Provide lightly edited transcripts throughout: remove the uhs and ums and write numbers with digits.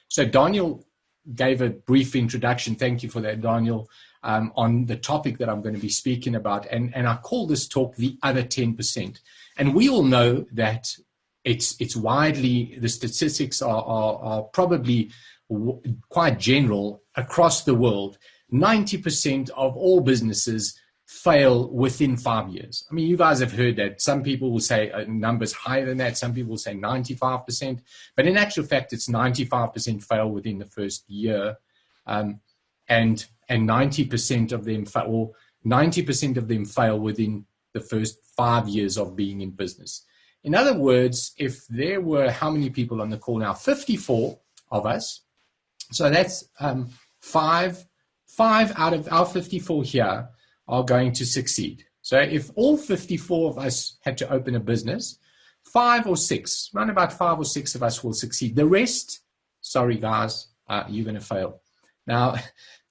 So Daniel gave a brief introduction. Thank you for that, Daniel, on the topic that I'm going to be speaking about. And I call this talk the other 10%. And we all know that it's widely, the statistics are probably quite general across the world. 90% of all businesses fail within 5 years. I mean, you guys have heard that. Some people will say numbers higher than that. Some people will say 95%. But in actual fact, it's 95% fail within the first year. And 90% of them fail, 90% of them fail within the first 5 years of being in business. In other words, if there were, how many people on the call now? 54 of us. So that's five out of our 54 here are going to succeed. So if all 54 of us had to open a business, 5 or 6, around about 5 or 6 of us will succeed. The rest, sorry guys, you're going to fail. Now,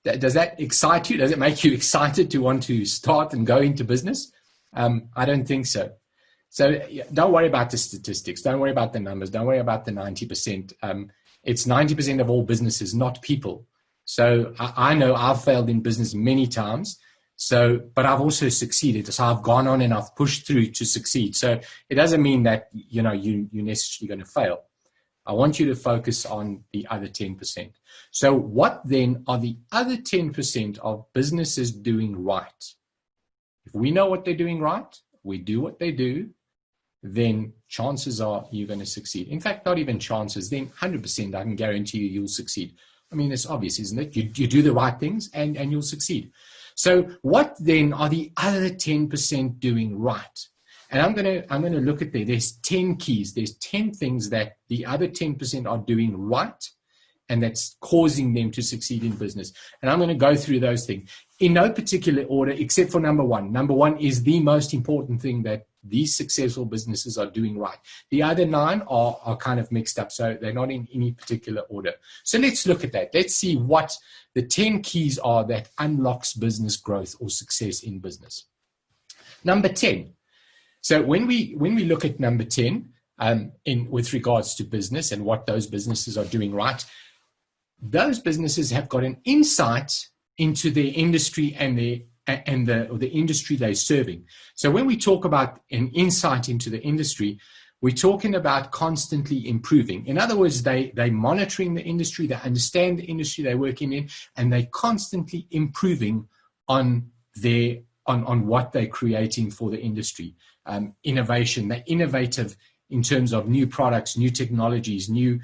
does that excite you? Does it make you excited to want to start and go into business? I don't think so. So don't worry about the statistics. Don't worry about the numbers. Don't worry about the 90%. It's 90% of all businesses, not people. So I know I've failed in business many times. But I've also succeeded. So I've gone on and I've pushed through to succeed. So it doesn't mean that, you're necessarily going to fail. I want you to focus on the other 10%. So what then are the other 10% of businesses doing right? If we know what they're doing right, we do what they do, then chances are you're going to succeed. In fact, not even chances, then 100% I can guarantee you'll succeed. I mean, it's obvious, isn't it? You do the right things and you'll succeed. So what then are the other 10% doing right? And I'm going to look at there's 10 keys. There's 10 things that the other 10% are doing right, and that's causing them to succeed in business. And I'm going to go through those things in no particular order, except for number one. Number one is the most important thing that these successful businesses are doing right. The other 9 are kind of mixed up, so they're not in any particular order. So let's look at that. Let's see what the 10 keys are that unlocks business growth or success in business. Number 10. So when we look at number 10 with regards to business and what those businesses are doing right, those businesses have got an insight into their industry and the industry they're serving. So when we talk about an insight into the industry, we're talking about constantly improving. In other words, they're monitoring the industry, they understand the industry they're working in, and they're constantly improving on what they're creating for the industry. Innovation, they're innovative in terms of new products, new technologies, new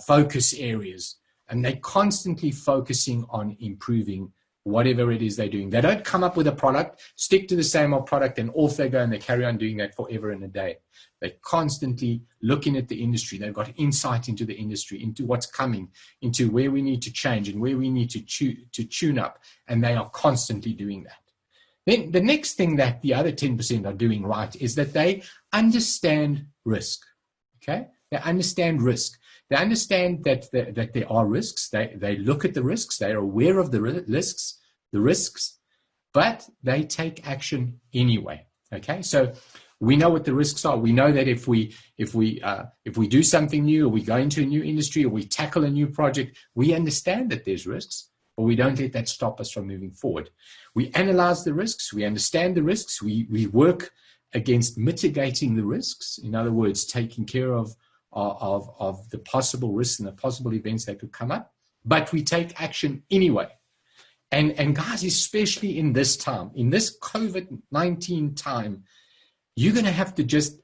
focus areas, and they're constantly focusing on improving whatever it is they're doing. They don't come up with a product, stick to the same old product, and off they go, and they carry on doing that forever and a day. They're constantly looking at the industry. They've got insight into the industry, into what's coming, into where we need to change and where we need to tune up, and they are constantly doing that. Then the next thing that the other 10% are doing right is that they understand risk. Okay? They understand risk. They understand that there are risks. They look at the risks. They are aware of the risks, but they take action anyway. Okay, so we know what the risks are. We know that if we do something new, or we go into a new industry, or we tackle a new project, we understand that there's risks, but we don't let that stop us from moving forward. We analyze the risks. We understand the risks. We work against mitigating the risks. In other words, taking care of the possible risks and the possible events that could come up, but we take action anyway. And guys, especially in this time, in this COVID-19 time, you're going to have to just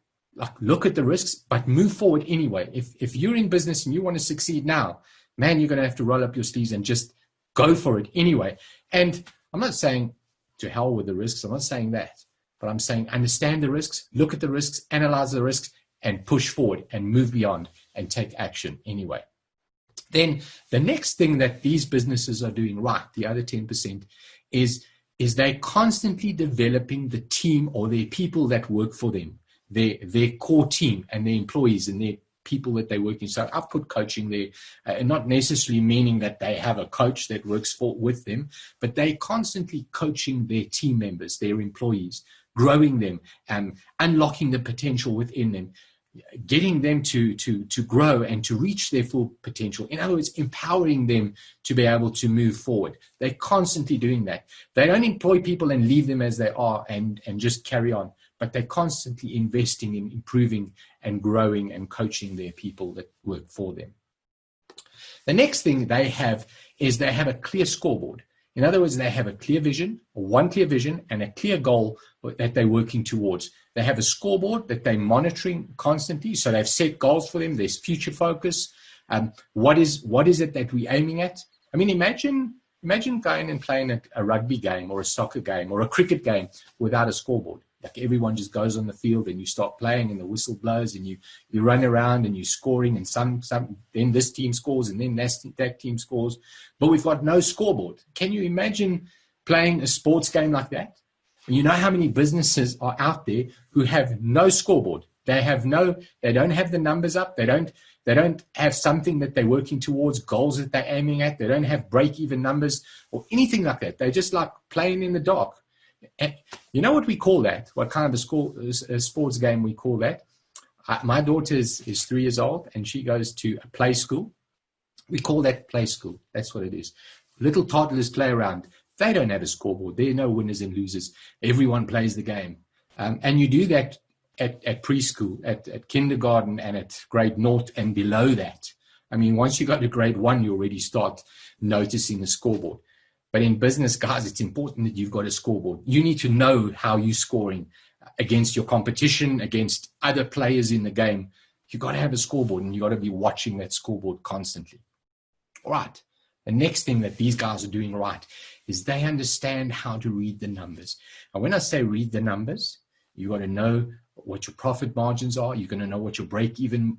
look at the risks, but move forward anyway. If you're in business and you want to succeed now, man, you're going to have to roll up your sleeves and just go for it anyway. And I'm not saying to hell with the risks. I'm not saying that, but I'm saying understand the risks, look at the risks, analyze the risks, and push forward and move beyond and take action anyway. Then the next thing that these businesses are doing right, the other 10%, is they're constantly developing the team or their people that work for them, their core team and their employees and their people that they work in. So I've put coaching there, not necessarily meaning that they have a coach that works with them, but they're constantly coaching their team members, their employees, growing them, unlocking the potential within them. getting them to grow and to reach their full potential. In other words, empowering them to be able to move forward. They're constantly doing that. They don't employ people and leave them as they are and just carry on, but they're constantly investing in improving and growing and coaching their people that work for them. The next thing they have is they have a clear scoreboard. In other words, they have a clear vision, one clear vision, and a clear goal that they're working towards. They have a scoreboard that they're monitoring constantly. So they've set goals for them. There's future focus. What is it that we're aiming at? I mean, imagine going and playing a rugby game or a soccer game or a cricket game without a scoreboard. Like everyone just goes on the field and you start playing and the whistle blows and you run around and you're scoring and then this team scores and then that team scores. But we've got no scoreboard. Can you imagine playing a sports game like that? You know how many businesses are out there who have no scoreboard. They don't have the numbers up. They don't have something that they're working towards, goals that they're aiming at. They don't have break-even numbers or anything like that. They're just like playing in the dark. And you know what we call that? What kind of a sports game we call that? My daughter is 3 years old and she goes to a play school. We call that play school. That's what it is. Little toddlers play around. They don't have a scoreboard. There are no winners and losers. Everyone plays the game. And you do that at preschool, at kindergarten, and at grade 0 and below that. I mean, once you go to grade 1, you already start noticing the scoreboard. But in business, guys, it's important that you've got a scoreboard. You need to know how you're scoring against your competition, against other players in the game. You've got to have a scoreboard, and you've got to be watching that scoreboard constantly. All right. The next thing that these guys are doing right is they understand how to read the numbers. And when I say read the numbers, you've got to know what your profit margins are. You're going to know what your break-even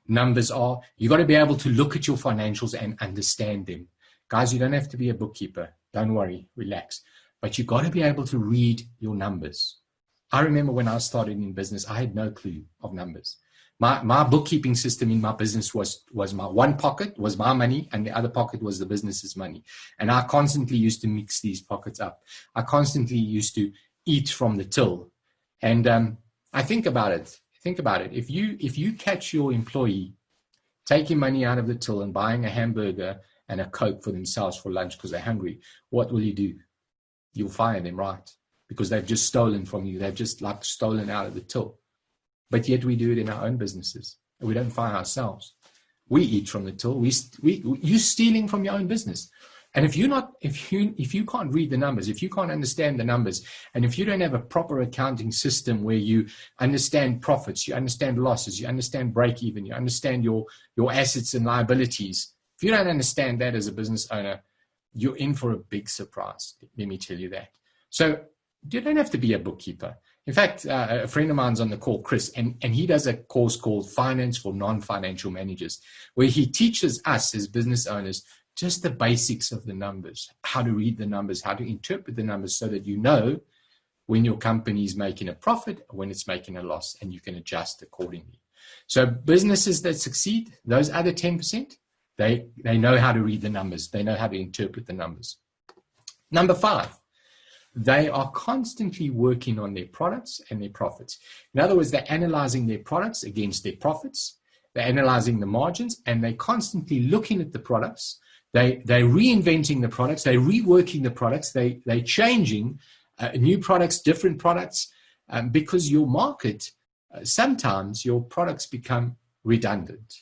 numbers are. You've got to be able to look at your financials and understand them. Guys, you don't have to be a bookkeeper. Don't worry, relax. But you've got to be able to read your numbers. I remember when I started in business, I had no clue of numbers. My bookkeeping system in my business was my one pocket was my money and the other pocket was the business's money. And I constantly used to mix these pockets up. I constantly used to eat from the till. And I think about it. If you catch your employee taking money out of the till and buying a hamburger and a Coke for themselves for lunch because they're hungry, what will you do? You'll fire them, right? Because they've just stolen from you. They've just like stolen out of the till. But yet we do it in our own businesses. And we don't fire ourselves. We eat from the till. You're stealing from your own business. And if you can't read the numbers, if you can't understand the numbers, and if you don't have a proper accounting system where you understand profits, you understand losses, you understand break even, you understand your assets and liabilities, if you don't understand that as a business owner, you're in for a big surprise. Let me tell you that. So you don't have to be a bookkeeper. In fact, a friend of mine's on the call, Chris, and he does a course called Finance for Non-Financial Managers, where he teaches us as business owners just the basics of the numbers, how to read the numbers, how to interpret the numbers so that you know when your company is making a profit or when it's making a loss, and you can adjust accordingly. So businesses that succeed, those other 10%, they know how to read the numbers. They know how to interpret the numbers. Number 5. They are constantly working on their products and their profits. In other words, they're analyzing their products against their profits. They're analyzing the margins, and they're constantly looking at the products. They're reinventing the products. They're reworking the products. They're changing new products, different products, because your market, sometimes your products become redundant.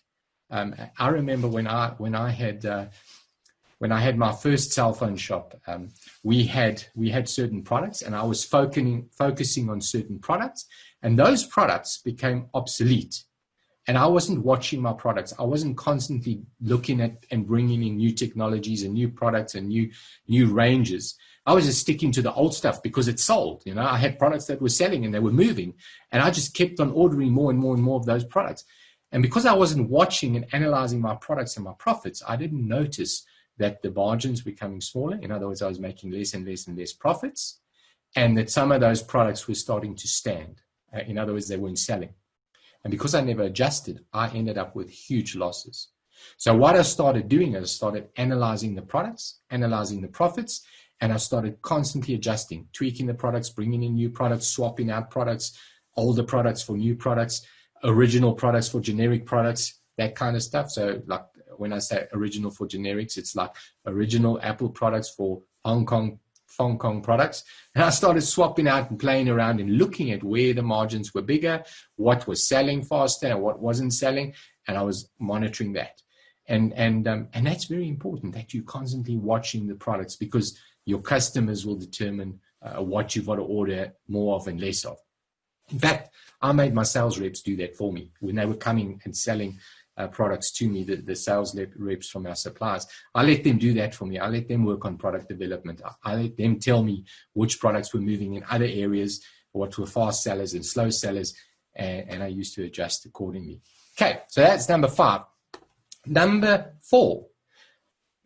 I remember when I had my first cell phone shop, we had certain products, and I was focusing on certain products, and those products became obsolete. And I wasn't watching my products. I wasn't constantly looking at and bringing in new technologies and new products and new ranges. I was just sticking to the old stuff because it sold. You know, I had products that were selling and they were moving, and I just kept on ordering more and more and more of those products. And because I wasn't watching and analyzing my products and my profits, I didn't notice that the margins were becoming smaller. In other words, I was making less and less and less profits, and that some of those products were starting to stand. In other words, they weren't selling. And because I never adjusted, I ended up with huge losses. So what I started doing is I started analyzing the products, analyzing the profits, and I started constantly adjusting, tweaking the products, bringing in new products, swapping out products, older products for new products, original products for generic products, that kind of stuff. So like when I say original for generics, it's like original Apple products for Hong Kong products. And I started swapping out and playing around and looking at where the margins were bigger, what was selling faster and what wasn't selling. And I was monitoring that. And that's very important, that you're constantly watching the products, because your customers will determine what you've got to order more of and less of. In fact, I made my sales reps do that for me when they were coming and selling products to me, the sales reps from our suppliers. I let them do that for me. I let them work on product development. I let them tell me which products were moving in other areas, what were fast sellers and slow sellers, and I used to adjust accordingly. Okay, so that's number 5. Number 4,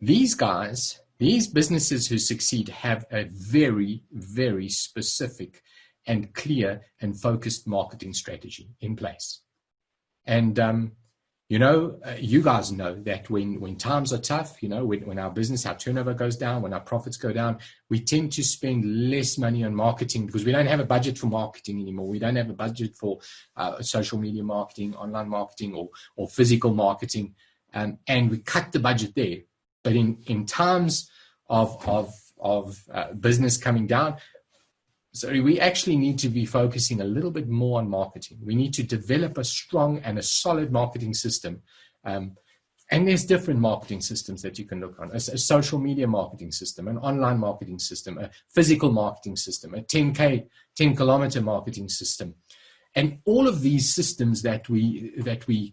these guys, these businesses who succeed have a very, very specific and clear and focused marketing strategy in place. And, you guys know that when times are tough, when our business, our turnover goes down, when our profits go down, we tend to spend less money on marketing because we don't have a budget for marketing anymore. We don't have a budget for social media marketing, online marketing, or physical marketing. And we cut the budget there. But in times of business coming down, we actually need to be focusing a little bit more on marketing. We need to develop a strong and a solid marketing system. And there's different marketing systems that you can look on. A social media marketing system, an online marketing system, a physical marketing system, a 10-kilometer marketing system. And all of these systems that we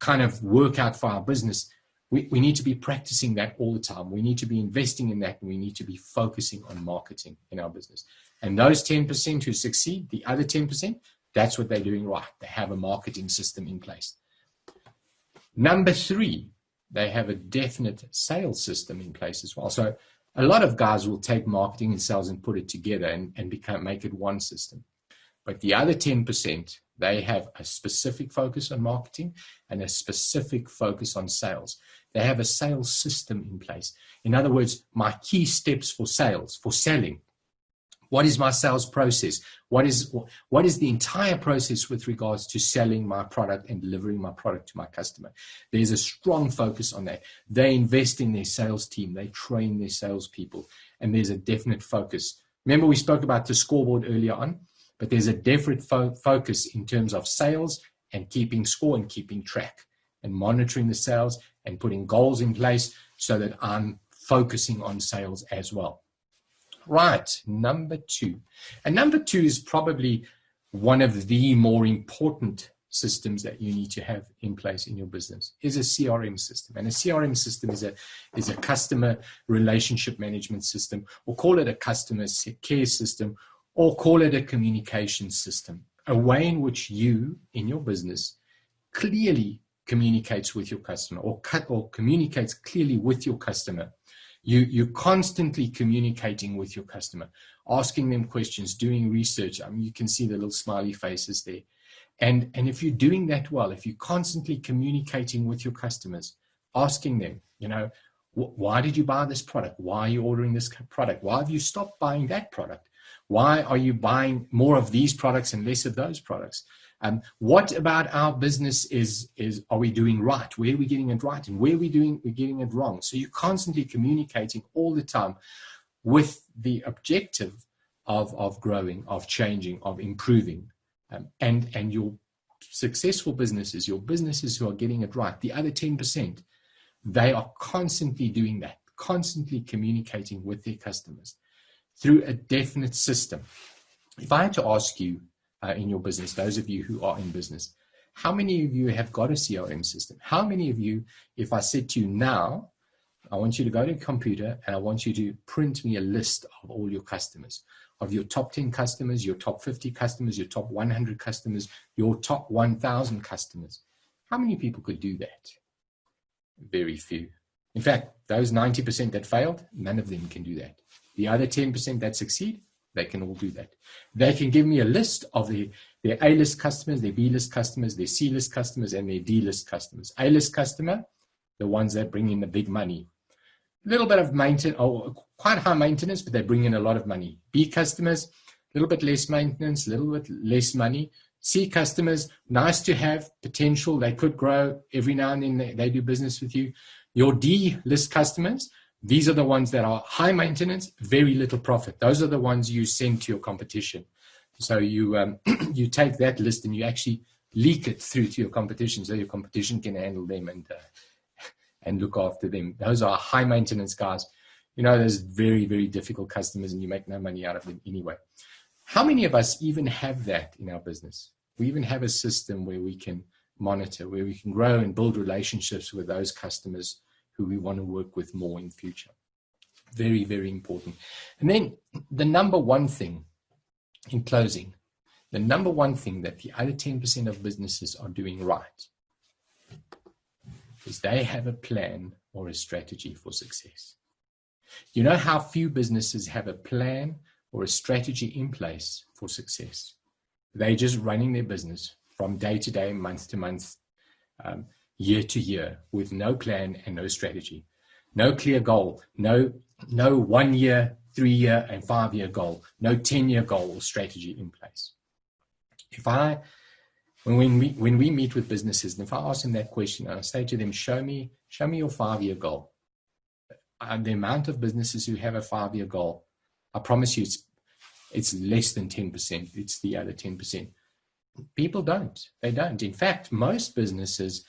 kind of work out for our business, we need to be practicing that all the time. We need to be investing in that, and we need to be focusing on marketing in our business. And those 10% who succeed, the other 10%, that's what they're doing right. They have a marketing system in place. Number 3, they have a definite sales system in place as well. So a lot of guys will take marketing and sales and put it together and make it one system. But the other 10%, they have a specific focus on marketing and a specific focus on sales. They have a sales system in place. In other words, my key steps for sales, for selling. What is my sales process? What is the entire process with regards to selling my product and delivering my product to my customer? There's a strong focus on that. They invest in their sales team. They train their salespeople, and there's a definite focus. Remember, we spoke about the scoreboard earlier on, but there's a definite focus in terms of sales and keeping score and keeping track and monitoring the sales and putting goals in place so that I'm focusing on sales as well. Right, number 2. And number 2 is probably one of the more important systems that you need to have in place in your business, is a CRM system. And a CRM system is a customer relationship management system, or call it a customer care system, or call it a communication system, a way in which you, in your business, clearly communicates with your customer, or communicates clearly with your customer. You're constantly communicating with your customer, asking them questions, doing research. I mean, you can see the little smiley faces there. And if you're doing that well, if you're constantly communicating with your customers, asking them, why did you buy this product? Why are you ordering this product? Why have you stopped buying that product? Why are you buying more of these products and less of those products? What about our business are we doing right? Where are we getting it right? And where we're getting it wrong? So you're constantly communicating all the time with the objective of growing, of changing, of improving. And your successful businesses, your businesses who are getting it right, the other 10%, they are constantly doing that, constantly communicating with their customers through a definite system. If I had to ask you in your business, those of you who are in business, how many of you have got a CRM system? How many of you, if I said to you now, I want you to go to a computer and I want you to print me a list of all your customers, of your top 10 customers, your top 50 customers, your top 100 customers, your top 1,000 customers. How many people could do that? Very few. In fact, those 90% that failed, none of them can do that. The other 10% that succeed, they can all do that. They can give me a list of their A-list customers, their B-list customers, their C-list customers, and their D-list customers. A-list customer, the ones that bring in the big money. A little bit of maintenance, or quite high maintenance, but they bring in a lot of money. B customers, a little bit less maintenance, a little bit less money, C customers, nice to have, potential, they could grow. Every now and then they do business with you. Your D list customers, these are the ones that are high maintenance, very little profit. Those are the ones you send to your competition. So you you take that list and you actually leak it through to your competition so your competition can handle them and look after them. Those are high maintenance guys. You know, those very, very difficult customers and you make no money out of them anyway. How many of us even have that in our business? We even have a system where we can monitor, where we can grow and build relationships with those customers who we want to work with more in future. Very, very important. And then the number one thing, in closing, the number one thing that the other 10% of businesses are doing right is they have a plan or a strategy for success. You know how few businesses have a plan or a strategy in place for success? They're just running their business from day to day, month to month, year to year, with no plan and no strategy, no clear goal, no 1 year, 3 year, and 5 year goal, no 10-year goal or strategy in place. When we meet with businesses, and if I ask them that question, I say to them, show me your 5-year goal. The amount of businesses who have a 5-year goal, I promise you, it's less than 10%. It's the other 10%. People don't. They don't. In fact, most businesses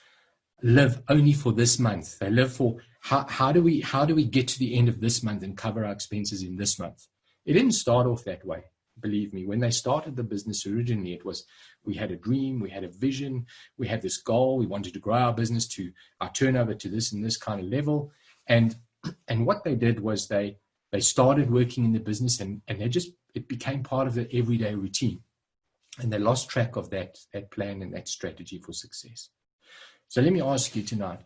live only for this month. They live for how do we get to the end of this month and cover our expenses in this month? It didn't start off that way. Believe me, when they started the business originally, it was we had a dream, we had a vision, we had this goal, we wanted to grow our business to our turnover to this and this kind of level. And what they did was they started working in the business and it became part of their everyday routine. And they lost track of that plan and that strategy for success. So let me ask you tonight,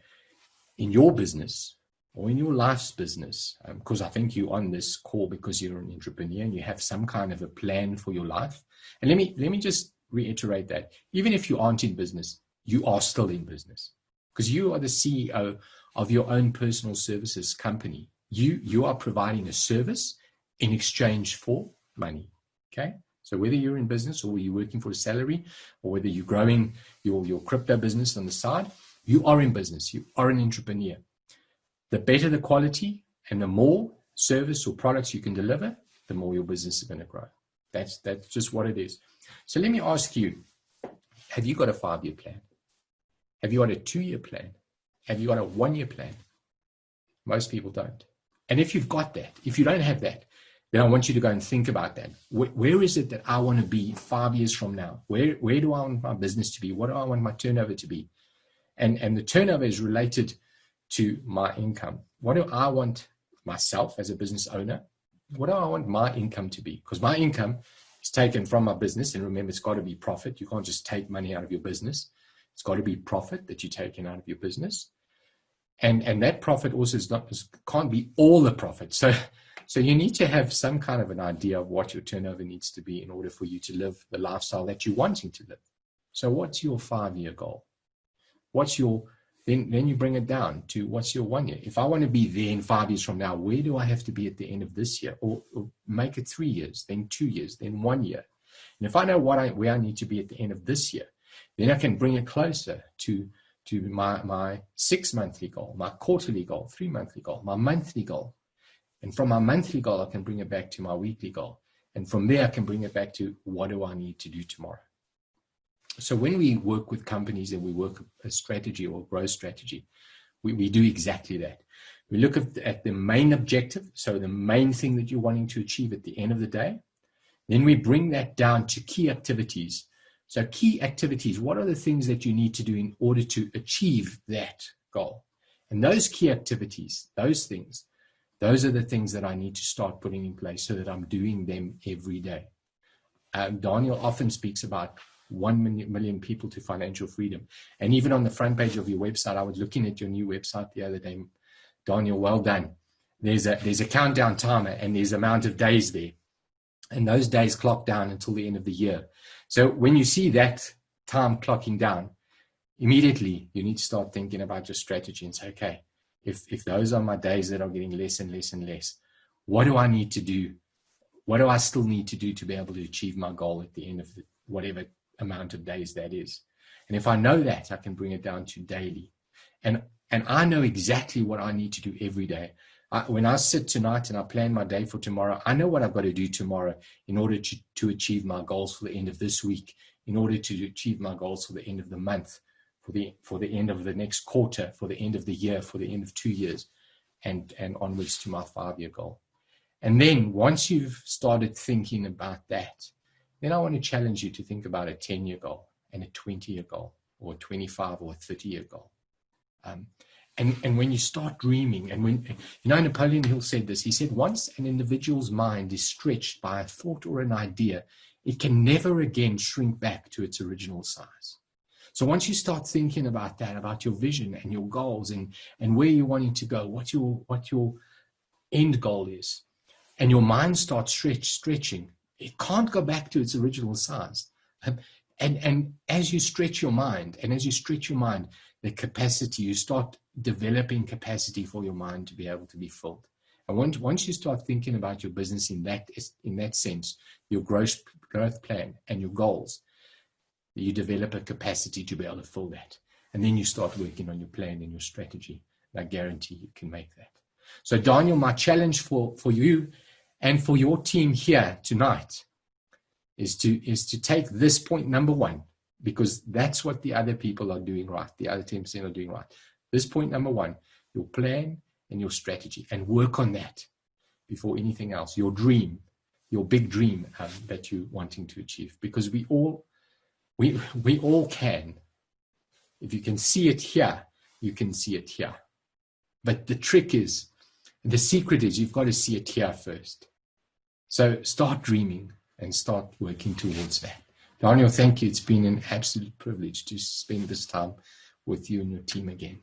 in your business or in your life's business, because I think you're on this call because you're an entrepreneur and you have some kind of a plan for your life. And let me just reiterate that. Even if you aren't in business, you are still in business because you are the CEO of your own personal services company. You are providing a service in exchange for money. Okay? So whether you're in business or you're working for a salary or whether you're growing your crypto business on the side, you are in business. You are an entrepreneur. The better the quality and the more service or products you can deliver, the more your business is going to grow. That's just what it is. So let me ask you, have you got a 5-year plan? Have you got a 2-year plan? Have you got a 1-year plan? Most people don't. And if you've got that, if you don't have that, then I want you to go and think about that. Where is it that I want to be 5 years from now? Where do I want my business to be? What do I want my turnover to be? And the turnover is related to my income. What do I want myself as a business owner? What do I want my income to be? Because my income is taken from my business. And remember, it's got to be profit. You can't just take money out of your business. It's got to be profit that you're taking out of your business. And that profit also can't be all the profit. So you need to have some kind of an idea of what your turnover needs to be in order for you to live the lifestyle that you're wanting to live. So what's your 5-year goal? Then you bring it down to what's your 1 year? If I want to be there in 5 years from now, where do I have to be at the end of this year? Or make it 3 years, then 2 years, then 1 year. And if I know where I need to be at the end of this year, then I can bring it closer to my 6 monthly goal, my quarterly goal, 3 monthly goal, my monthly goal. And from my monthly goal, I can bring it back to my weekly goal. And from there, I can bring it back to what do I need to do tomorrow? So when we work with companies and we work a strategy or growth strategy, we do exactly that. We look at the main objective, so the main thing that you're wanting to achieve at the end of the day. Then we bring that down to key activities. So key activities, what are the things that you need to do in order to achieve that goal? And those key activities, those things, those are the things that I need to start putting in place so that I'm doing them every day. Daniel often speaks about 1 million people to financial freedom. And even on the front page of your website, I was looking at your new website the other day. Daniel, well done. There's a countdown timer and there's amount of days there. And those days clock down until the end of the year. So when you see that time clocking down, immediately you need to start thinking about your strategy and say, okay, if those are my days that are getting less and less and less, what do I need to do? What do I still need to do to be able to achieve my goal at the end of whatever amount of days that is. And if I know that, I can bring it down to daily. And I know exactly what I need to do every day. When I sit tonight and I plan my day for tomorrow, I know what I've got to do tomorrow in order to achieve my goals for the end of this week, in order to achieve my goals for the end of the month, for the end of the next quarter, for the end of the year, for the end of 2 years, and onwards to my 5-year goal. And then once you've started thinking about that, then I want to challenge you to think about a 10-year goal and a 20-year goal, or a 25 or a 30-year goal. And when you start dreaming, and when, Napoleon Hill said this, he said, once an individual's mind is stretched by a thought or an idea, it can never again shrink back to its original size. So once you start thinking about that, about your vision and your goals and where you're wanting to go, what your end goal is, and your mind starts stretching, it can't go back to its original size. And as you stretch your mind, the capacity, you start developing capacity for your mind to be able to be filled. And once you start thinking about your business in that sense, your growth plan and your goals, you develop a capacity to be able to fill that. And then you start working on your plan and your strategy. And I guarantee you can make that. So Daniel, my challenge for you and for your team here tonight is to take this point number 1, because that's what the other people are doing right. The other 10% are doing right. This point number 1, your plan and your strategy, and work on that before anything else. Your dream, your big dream that you're wanting to achieve, because we all can. If you can see it here, you can see it here. But the secret is you've got to see it here first. So start dreaming and start working towards that. Daniel, thank you. It's been an absolute privilege to spend this time with you and your team again.